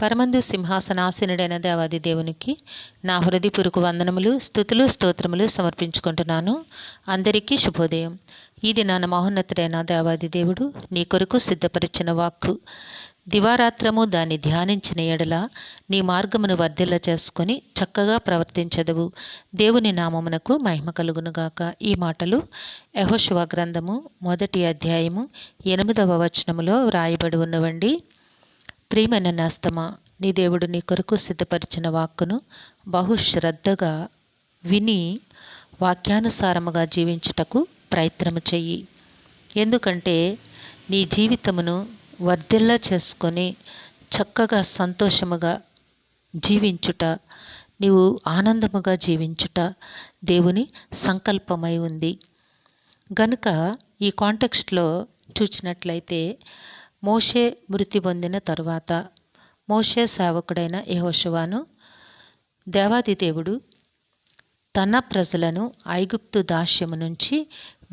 పరమందు సింహాసనాసీనుడైన దేవాది దేవునికి నా హృదయపూర్వక వందనములు, స్తుతులు, స్తోత్రములు సమర్పించుకుంటున్నాను. అందరికీ శుభోదయం. ఈ దినాన మహోన్నతుడైన దేవాది దేవుడు నీ కొరకు సిద్ధపరిచిన వాక్కు, దివారాత్రము దాన్ని ధ్యానించిన ఎడల నీ మార్గమును వర్ధిల్ల చేసుకొని చక్కగా ప్రవర్తించదవు. దేవుని నామమునకు మహిమ కలుగునుగాక. ఈ మాటలు యెహోషువ గ్రంథము 1వ అధ్యాయము 8వ వచనములో వ్రాయబడి ఉన్నవండి. ప్రియమైన నేస్తమా, నీ దేవుడు నీ కొరకు సిద్ధపరిచిన వాక్కును బహుశ్రద్ధగా విని వాక్యానుసారముగా జీవించుటకు ప్రయత్నము చెయ్యి. ఎందుకంటే నీ జీవితమును వర్ధిల్ల చేసుకొని చక్కగా సంతోషముగా జీవించుట, నీవు ఆనందముగా జీవించుట దేవుని సంకల్పమై ఉంది. గనుక ఈ కాంటెక్స్ట్లో చూచినట్లయితే మోషే మృతి పొందిన తరువాత మోషే సేవకుడైన యెహోషువను దేవాది దేవుడు తన ప్రజలను ఐగుప్తు దాస్యము నుంచి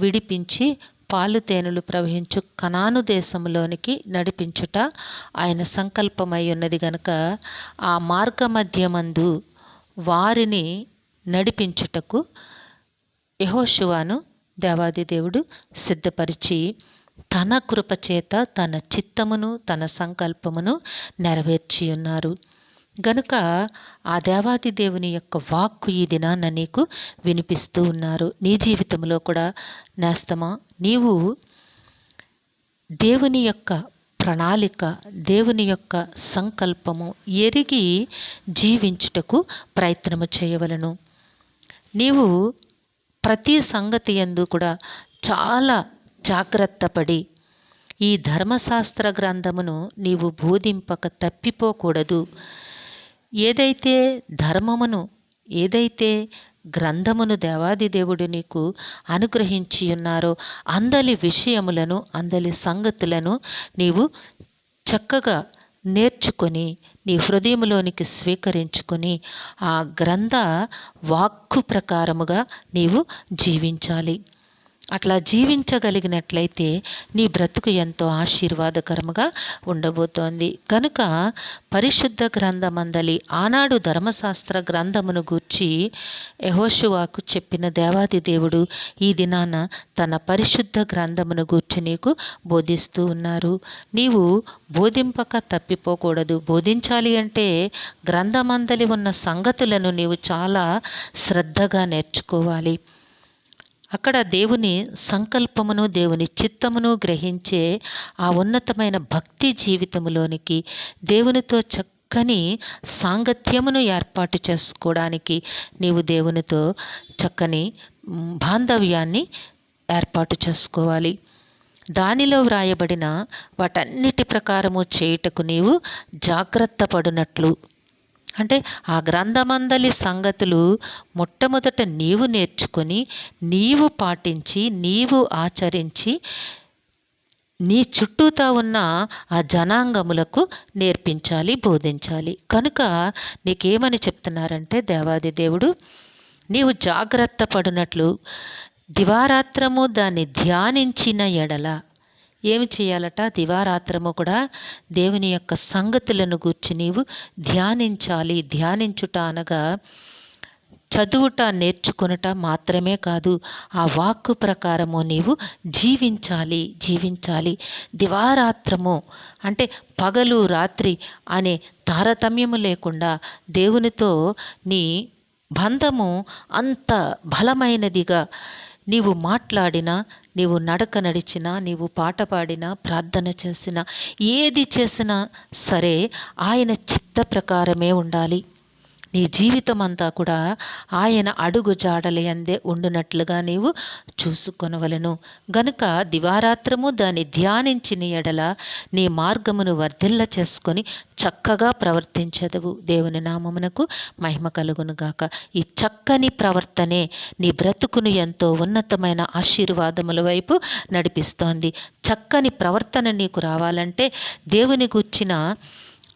విడిపించి పాలు తేనెలు ప్రవహించు కనాను దేశంలోనికి నడిపించుట ఆయన సంకల్పమై ఉన్నది. గనుక ఆ మార్గ మధ్యమందు వారిని నడిపించుటకు యెహోషువను దేవాది దేవుడు సిద్ధపరిచి తన కృపచేత తన చిత్తమును తన సంకల్పమును నెరవేర్చి ఉన్నారు. గనుక ఆ దేవాది దేవుని యొక్క వాక్కు ఈ దినాన నీకు వినిపిస్తూ ఉన్నారు. నీ జీవితంలో కూడా నేస్తమా, నీవు దేవుని యొక్క ప్రణాళిక, దేవుని యొక్క సంకల్పము ఎరిగి జీవించుటకు ప్రయత్నము చేయవలను. నీవు ప్రతి సంగతి యందు కూడా చాలా జాగ్రత్త పడి ఈ ధర్మశాస్త్ర గ్రంథమును నీవు బోధింపక తప్పిపోకూడదు. ఏదైతే ధర్మమును, ఏదైతే గ్రంథమును దేవాది దేవుడు నీకు అనుగ్రహించి ఉన్నారో అందలి విషయములను, అందలి సంగతులను నీవు చక్కగా నేర్చుకొని నీ హృదయంలోనికి స్వీకరించుకొని ఆ గ్రంథ వాక్కు ప్రకారముగా నీవు జీవించాలి. అట్లా జీవించగలిగినట్లయితే నీ బ్రతుకు ఎంతో ఆశీర్వాదకరముగా ఉండబోతోంది. కనుక పరిశుద్ధ గ్రంథమందలి ఆనాడు ధర్మశాస్త్ర గ్రంథమును గూర్చి యెహోషువకు చెప్పిన దేవాది దేవుడు ఈ దినాన తన పరిశుద్ధ గ్రంథమును గూర్చి నీకు బోధిస్తూ ఉన్నారు. నీవు బోధింపక తప్పిపోకూడదు. బోధించాలి అంటే గ్రంథమందలి ఉన్న సంగతులను నీవు చాలా శ్రద్ధగా నేర్చుకోవాలి. అక్కడ దేవుని సంకల్పమును, దేవుని చిత్తమును గ్రహించే ఆ ఉన్నతమైన భక్తి జీవితములోనికి, దేవునితో చక్కని సాంగత్యమును ఏర్పాటు చేసుకోవడానికి నీవు దేవునితో చక్కని బాంధవ్యాన్ని ఏర్పాటు చేసుకోవాలి. దానిలో వ్రాయబడిన వాటన్నిటి ప్రకారము చేయుటకు నీవు జాగ్రత్త పడునట్లు, అంటే ఆ గ్రంథమందలి సంగతులు మొట్టమొదట నీవు నేర్చుకొని, నీవు పాటించి, నీవు ఆచరించి నీ చుట్టూతా ఉన్న ఆ జనాంగములకు నేర్పించాలి, బోధించాలి. కనుక నీకేమని చెప్తున్నారంటే దేవాది దేవుడు, నీవు జాగ్రత్త పడునట్లు దివారాత్రము దాన్ని ధ్యానించిన ఎడల ఏమి చేయాలట? దివారాత్రము కూడా దేవుని యొక్క సంగతులను గూర్చి నీవు ధ్యానించాలి. ధ్యానించుట అనగా చదువుట, నేర్చుకొనుట మాత్రమే కాదు, ఆ వాక్కు ప్రకారము నీవు జీవించాలి. దివారాత్రము అంటే పగలు రాత్రి అనే తారతమ్యము లేకుండా దేవునితో నీ బంధము అంత బలమైనదిగా నీవు మాట్లాడినా, నీవు నడక నడిచినా, నీవు పాట పాడినా, ప్రార్థన చేసినా, ఏది చేసినా సరే ఆయన చిత్త ప్రకారమే ఉండాలి. నీ జీవితం అంతా కూడా ఆయన అడుగు జాడల యందే ఉండునట్లుగా నీవు చూసుకొనవలెను. గనుక దివారాత్రము దాన్ని ధ్యానించిన ఎడల నీ మార్గమును వర్ధిల్ల చేసుకొని చక్కగా ప్రవర్తించదవు. దేవుని నామమునకు మహిమ కలుగునుగాక. ఈ చక్కని ప్రవర్తనే నీ బ్రతుకును ఎంతో ఉన్నతమైన ఆశీర్వాదముల వైపు నడిపిస్తోంది. చక్కని ప్రవర్తన నీకు రావాలంటే దేవుని గూర్చిన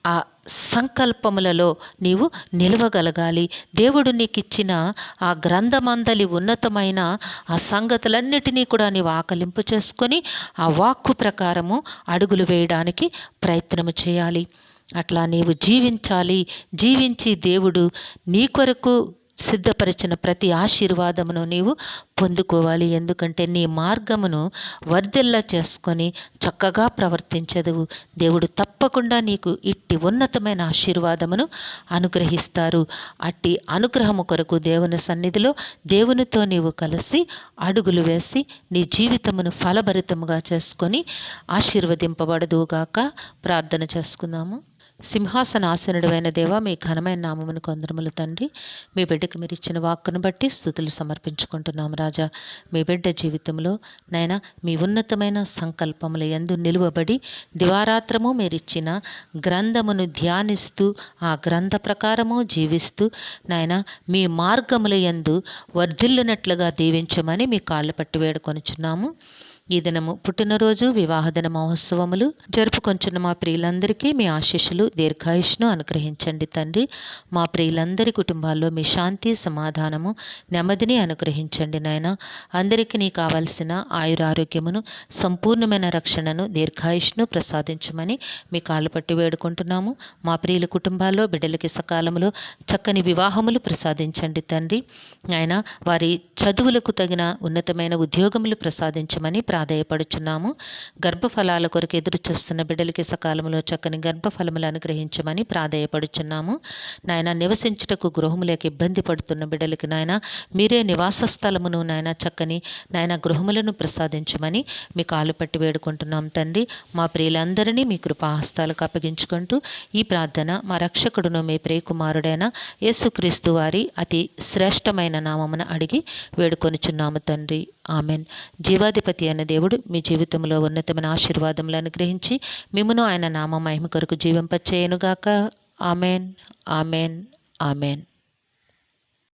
ఆ సంకల్పములలో నీవు నిలవగలగాలి. దేవుడు నీకిచ్చిన ఆ గ్రంథమందలి ఉన్నతమైన ఆ సంగతులన్నిటినీ కూడా నీవు ఆకలింపు చేసుకొని ఆ వాక్కు ప్రకారము అడుగులు వేయడానికి ప్రయత్నము చేయాలి. అట్లా నీవు జీవించాలి. జీవించి దేవుడు నీ కొరకు సిద్ధపరిచిన ప్రతి ఆశీర్వాదమును నీవు పొందుకోవాలి. ఎందుకంటే నీ మార్గమును వర్ధిల్ల చేసుకొని చక్కగా ప్రవర్తించదువు. దేవుడు తప్పకుండా నీకు ఇట్టి ఉన్నతమైన ఆశీర్వాదమును అనుగ్రహిస్తారు. అట్టి అనుగ్రహము కొరకు దేవుని సన్నిధిలో దేవునితో నీవు కలిసి అడుగులు వేసి నీ జీవితమును ఫలభరితముగా చేసుకొని ఆశీర్వదింపబడదువుగాక. ప్రార్థన చేసుకుందాము. సింహాసనాసనుడైన దేవా, మీ ఘనమైన నామమును కొందరములు తండ్రి. మీ బిడ్డకు మీరు ఇచ్చిన వాక్కును బట్టి స్తుతులు సమర్పించుకుంటున్నాం రాజా. మీ బిడ్డ జీవితంలో నైనా మీ ఉన్నతమైన సంకల్పముల యందు నిలువబడి దివారాత్రము మీరిచ్చిన గ్రంథమును ధ్యానిస్తూ ఆ గ్రంథ ప్రకారము జీవిస్తూ నాయనా మీ మార్గముల యందు వర్ధిల్లునట్లుగా దీవించమని మీ కాళ్ళు పట్టి వేడుకొనుచున్నాము. ఈ దినము పుట్టినరోజు, వివాహదిన మహోత్సవములు జరుపుకొంచున్న మా ప్రియులందరికీ మీ ఆశీస్సులు, దీర్ఘాయుష్ను అనుగ్రహించండి తండ్రి. మా ప్రియులందరి కుటుంబాల్లో మీ శాంతి, సమాధానము, నెమ్మదిని అనుగ్రహించండి నాయన. అందరికీ నీ కావలసిన ఆయురారోగ్యమును, సంపూర్ణమైన రక్షణను, దీర్ఘాయుష్ను ప్రసాదించమని మీ కాళ్ళు పట్టి వేడుకుంటున్నాము. మా ప్రియుల కుటుంబాల్లో బిడ్డలకి సకాలంలో చక్కని వివాహములు ప్రసాదించండి తండ్రి. ఆయన వారి చదువులకు తగిన ఉన్నతమైన ఉద్యోగములు ప్రసాదించమని ప్రాధేయపడుచున్నాము. గర్భఫలాల కొరకు ఎదురు చూస్తున్న బిడ్డలకి సకాలంలో చక్కని గర్భఫలములు అనుగ్రహించమని ప్రాధేయపడుచున్నాము. నాయన నివసించుటకు గృహములకు ఇబ్బంది పడుతున్న బిడ్డలకి నాయన మీరే నివాస స్థలమును నాయన చక్కని నాయన గృహములను ప్రసాదించమని మీ కాళ్ళు పట్టి వేడుకుంటున్నాం తండ్రి. మా ప్రియులందరినీ మీ కృపాహస్తాలకు అప్పగించుకుంటూ ఈ ప్రార్థన మా రక్షకుడును మీ ప్రియకుమారుడైన యేసుక్రీస్తు వారి అతి శ్రేష్టమైన నామమున అడిగి వేడుకొనుచున్నాము తండ్రి. ఆమెన్. జీవాధిపతి అయిన దేవుడు మీ జీవితంలో ఉన్నతమైన ఆశీర్వాదములు అనుగ్రహించి మిమ్మును ఆయన నామ మహిమ కొరకు జీవింపచేయునుగాక. Amen, amen, amen.